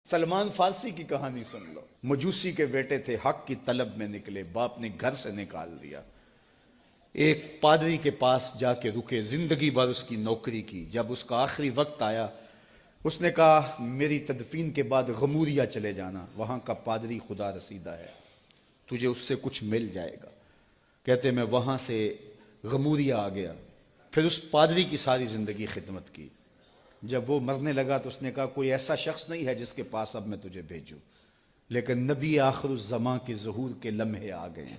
سلمان فارسی کی کہانی سن لو۔ مجوسی کے بیٹے تھے، حق کی طلب میں نکلے، باپ نے گھر سے نکال دیا۔ ایک پادری کے پاس جا کے رکے، زندگی بھر اس کی نوکری کی۔ جب اس کا آخری وقت آیا، اس نے کہا میری تدفین کے بعد غموریہ چلے جانا، وہاں کا پادری خدا رسیدہ ہے، تجھے اس سے کچھ مل جائے گا۔ کہتے میں وہاں سے غموریہ آ گیا، پھر اس پادری کی ساری زندگی خدمت کی۔ جب وہ مرنے لگا تو اس نے کہا کوئی ایسا شخص نہیں ہے جس کے پاس اب میں تجھے بھیجوں، لیکن نبی آخر الزمان کے ظہور کے لمحے آ گئے ہیں،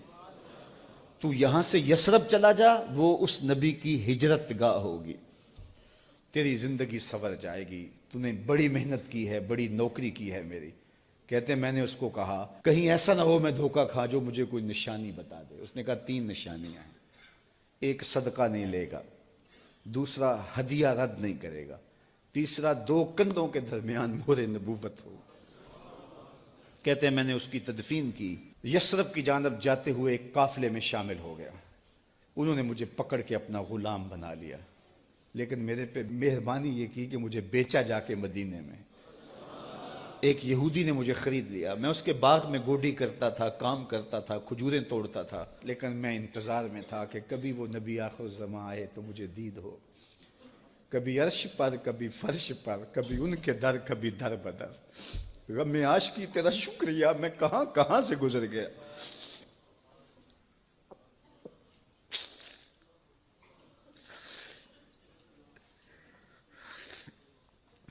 تو یہاں سے یثرب چلا جا، وہ اس نبی کی ہجرت گاہ ہوگی، تیری زندگی سنور جائے گی، تو نے بڑی محنت کی ہے، بڑی نوکری کی ہے میری۔ کہتے میں نے اس کو کہا کہیں ایسا نہ ہو میں دھوکہ کھا جو مجھے کوئی نشانی بتا دے۔ اس نے کہا 3 نشانیاں ہیں، ایک صدقہ نہیں لے گا، دوسرا ہدیہ رد نہیں کرے گا، تیسرا 2 کندھوں کے درمیان مہر نبوت ہو۔ کہتے ہیں میں نے اس کی تدفین کی، یثرب کی جانب جاتے ہوئے ایک قافلے میں شامل ہو گیا، انہوں نے مجھے پکڑ کے اپنا غلام بنا لیا، لیکن میرے پہ مہربانی یہ کی کہ مجھے بیچا جا کے مدینے میں۔ ایک یہودی نے مجھے خرید لیا، میں اس کے باغ میں گوڈی کرتا تھا، کام کرتا تھا، کھجوریں توڑتا تھا، لیکن میں انتظار میں تھا کہ کبھی وہ نبی آخر الزمان آئے تو مجھے دید ہو، کبھی عرش پر، کبھی فرش پر، کبھی ان کے در، کبھی در بدر۔ غم عاشقی تیرا شکریہ، میں کہاں کہاں سے گزر گیا۔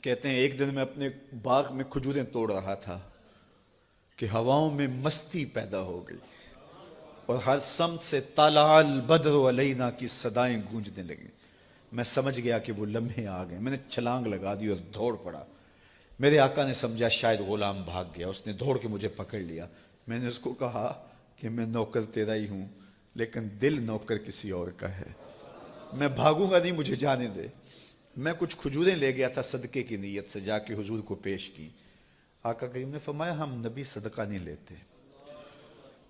کہتے ہیں ایک دن میں اپنے باغ میں کھجوریں توڑ رہا تھا کہ ہواؤں میں مستی پیدا ہو گئی اور ہر سمت سے طلع البدر علینا کی صدائیں گونجنے لگیں۔ میں سمجھ گیا کہ وہ لمحے آ گئے، میں نے چھلانگ لگا دی اور دوڑ پڑا۔ میرے آقا نے سمجھا شاید غلام بھاگ گیا، اس نے دوڑ کے مجھے پکڑ لیا۔ میں نے اس کو کہا کہ میں نوکر تیرا ہی ہوں، لیکن دل نوکر کسی اور کا ہے، میں بھاگوں گا نہیں، مجھے جانے دے۔ میں کچھ کھجوریں لے گیا تھا صدقے کی نیت سے، جا کے حضور کو پیش کی۔ آقا کریم نے فرمایا ہم نبی صدقہ نہیں لیتے۔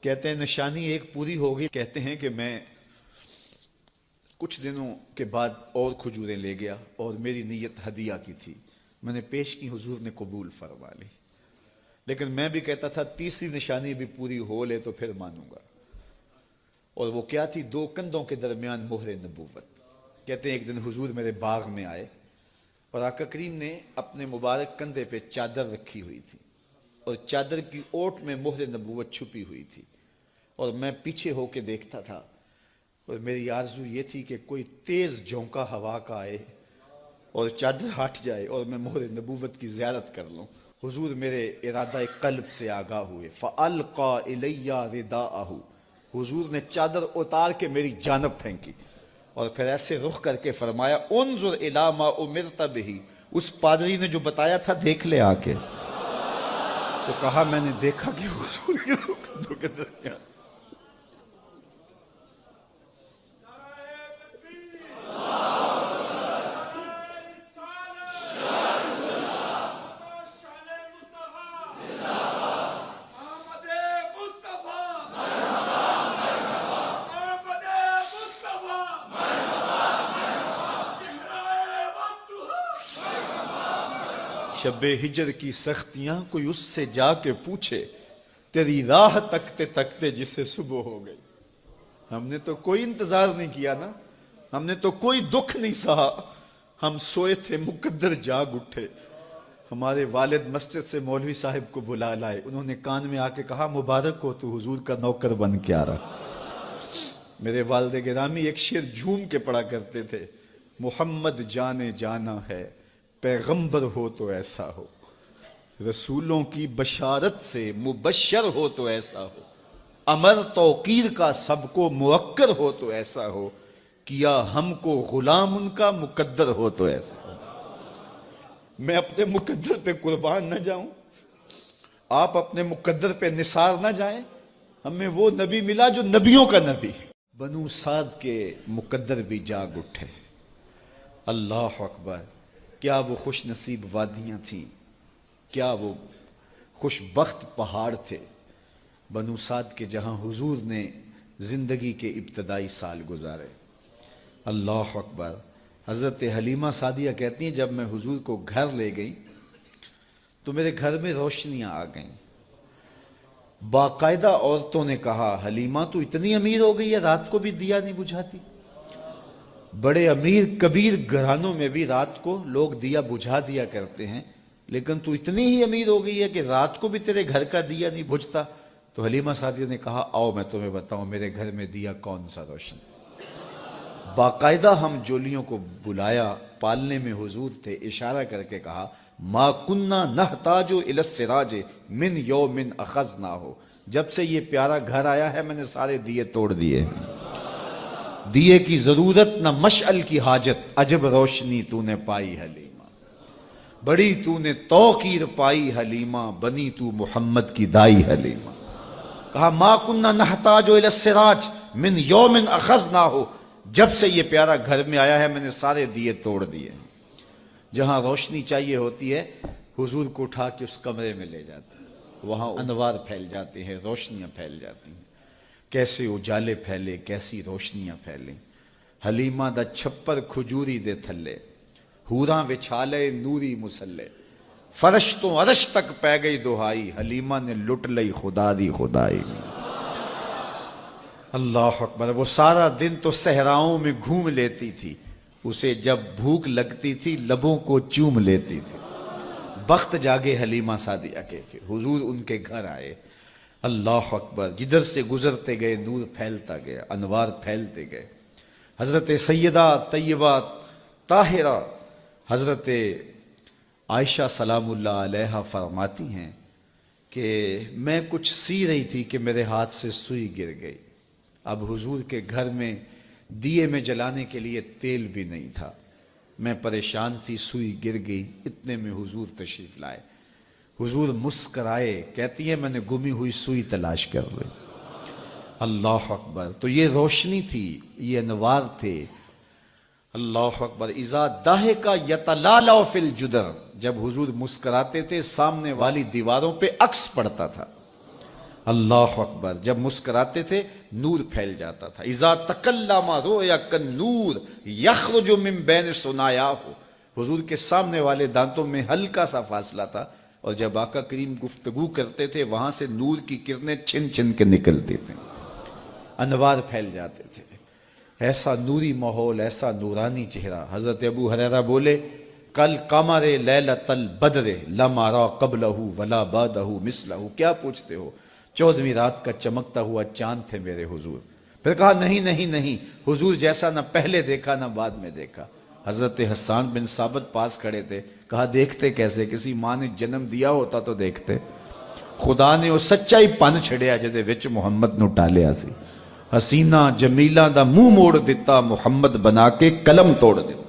کہتے ہیں نشانی ایک پوری ہو گئی۔ کہتے ہیں کہ میں کچھ دنوں کے بعد اور کھجوریں لے گیا اور میری نیت ہدیہ کی تھی، میں نے پیش کی، حضور نے قبول فرما لی، لیکن میں بھی کہتا تھا تیسری نشانی بھی پوری ہو لے تو پھر مانوں گا، اور وہ کیا تھی؟ 2 کندھوں کے درمیان مہر نبوت۔ کہتے ہیں ایک دن حضور میرے باغ میں آئے اور آقا کریم نے اپنے مبارک کندھے پہ چادر رکھی ہوئی تھی اور چادر کی اوٹ میں مہر نبوت چھپی ہوئی تھی، اور میں پیچھے ہو کے دیکھتا تھا، اور میری آرزو یہ تھی کہ کوئی تیز جھونکا ہوا کا آئے اور چادر ہٹ جائے اور میں مہر نبوت کی زیارت کر لوں۔ حضور میرے ارادہ قلب سے آگاہ ہوئے، فَأَلْقَى إِلَيَّ رِدَاءَهُ، حضور نے چادر اتار کے میری جانب پھینکی اور پھر ایسے رخ کر کے فرمایا انظر الی ما امرت بہ، اس پادری نے جو بتایا تھا دیکھ لے آ کے۔ تو کہا میں نے دیکھا کہ حضور کے کندھوں کے درمیان۔ شب ہجر کی سختیاں کوئی اس سے جا کے پوچھے، تیری راہ تکتے تکتے جسے صبح ہو گئی۔ ہم نے تو کوئی انتظار نہیں کیا نا، ہم نے تو کوئی دکھ نہیں سہا، ہم سوئے تھے مقدر جاگ اٹھے۔ ہمارے والد مسجد سے مولوی صاحب کو بلا لائے، انہوں نے کان میں آ کے کہا مبارک ہو تو حضور کا نوکر بن کے آ رہا۔ میرے والد گرامی ایک شعر جھوم کے پڑھا کرتے تھے، محمد جانے جانا ہے، پیغمبر ہو تو ایسا ہو، رسولوں کی بشارت سے مبشر ہو تو ایسا ہو، امر توقیر کا سب کو موکر ہو تو ایسا ہو، کیا ہم کو غلام ان کا مقدر ہو تو ایسا ہو۔ میں اپنے مقدر پہ قربان نہ جاؤں، آپ اپنے مقدر پہ نثار نہ جائیں، ہمیں وہ نبی ملا جو نبیوں کا نبی۔ بنو سعد کے مقدر بھی جاگ اٹھے، اللہ اکبر، کیا وہ خوش نصیب وادیاں تھیں، کیا وہ خوش بخت پہاڑ تھے بنو سعد کے، جہاں حضور نے زندگی کے ابتدائی سال گزارے۔ اللہ اکبر۔ حضرت حلیمہ سعدیہ کہتی ہیں جب میں حضور کو گھر لے گئی تو میرے گھر میں روشنیاں آ گئیں۔ باقاعدہ عورتوں نے کہا حلیمہ تو اتنی امیر ہو گئی ہے رات کو بھی دیا نہیں بجھاتی۔ بڑے امیر کبیر گھرانوں میں بھی رات کو لوگ دیا بجھا دیا کرتے ہیں، لیکن تو اتنی ہی امیر ہو گئی ہے کہ رات کو بھی تیرے گھر کا دیا نہیں بجھتا۔ تو حلیمہ سعدیہ نے کہا آؤ میں تمہیں بتاؤں میرے گھر میں دیا کون سا روشن۔ باقاعدہ ہم جولیوں کو بلایا، پالنے میں حضور تھے، اشارہ کر کے کہا ما کننا نحتاج الی السراج من یوم اخذناہ، جب سے یہ پیارا گھر آیا ہے میں نے سارے دیے توڑ دیے، دیے کی ضرورت نہ مشعل کی حاجت، عجب روشنی تو نے پائی حلیمہ، بڑی تو نے توقیر پائی حلیمہ، بنی تو محمد کی دائی حلیمہ۔ کہا ما کننا نحتاج الی السراج من یوم اخذناہ، جب سے یہ پیارا گھر میں آیا ہے میں نے سارے دیے توڑ دیے۔ جہاں روشنی چاہیے ہوتی ہے حضور کو اٹھا کے اس کمرے میں لے جاتے ہیں، وہاں انوار پھیل جاتے ہیں، روشنیاں پھیل جاتی ہیں۔ کیسے اجالے پھیلے، کیسی روشنیاں پھیلیں۔ حلیمہ دا چھپر کھجوری دے تھلے، حوراں وچھالے نوری مسلے، فرش تو عرش تک پہ گئی دہائی، حلیمہ نے لٹ لئی خدا دی خدائی۔ اللہ اکبر۔ وہ سارا دن تو صحراؤں میں گھوم لیتی تھی، اسے جب بھوک لگتی تھی لبوں کو چوم لیتی تھی۔ بخت جاگے حلیمہ سعدیہ کے کہ حضور ان کے گھر آئے۔ اللہ اکبر۔ جدھر سے گزرتے گئے نور پھیلتا گیا، انوار پھیلتے گئے۔ حضرت سیدہ طیبہ طاہرہ حضرت عائشہ سلام اللہ علیہا فرماتی ہیں کہ میں کچھ سی رہی تھی کہ میرے ہاتھ سے سوئی گر گئی۔ اب حضور کے گھر میں دیے میں جلانے کے لیے تیل بھی نہیں تھا، میں پریشان تھی، سوئی گر گئی۔ اتنے میں حضور تشریف لائے، حضور مسکرائے، کہتی ہے میں نے گمی ہوئی سوئی تلاش کر لی۔ اللہ اکبر۔ تو یہ روشنی تھی، یہ انوار تھے۔ اللہ اکبر۔ اذا ضحک یتلالع فی الجدر، جب حضور مسکراتے تھے سامنے والی دیواروں پہ عکس پڑتا تھا۔ اللہ اکبر۔ جب مسکراتے تھے نور پھیل جاتا تھا۔ اذا تکلم رؤیا کالنور یخرج من بین ثنایاہ، حضور کے سامنے والے دانتوں میں ہلکا سا فاصلہ تھا، اور جب آقا کریم گفتگو کرتے تھے وہاں سے نور کی کرنیں چھن چھن کے نکلتی تھیں، انوار پھیل جاتے تھے۔ ایسا نوری ماحول، ایسا نورانی چہرہ۔ حضرت ابو ہریرہ بولے کل قمر لیلۃ البدر لم ارى قبلہ ولا بعدہ مثلہ، کیا پوچھتے ہو؟ 14ویں رات کا چمکتا ہوا چاند تھے میرے حضور۔ پھر کہا نہیں نہیں نہیں، حضور جیسا نہ پہلے دیکھا نہ بعد میں دیکھا۔ حضرت حسان بن ثابت پاس کھڑے تھے، کہا دیکھتے کیسے؟ کسی ماں نے جنم دیا ہوتا تو دیکھتے۔ خدا نے وہ سچائی پن چھڑیا جدے وچ محمد نو ٹالیا سی۔ حسینہ جمیلہ دا منہ موڑ دیتا، محمد بنا کے قلم توڑ دیتا۔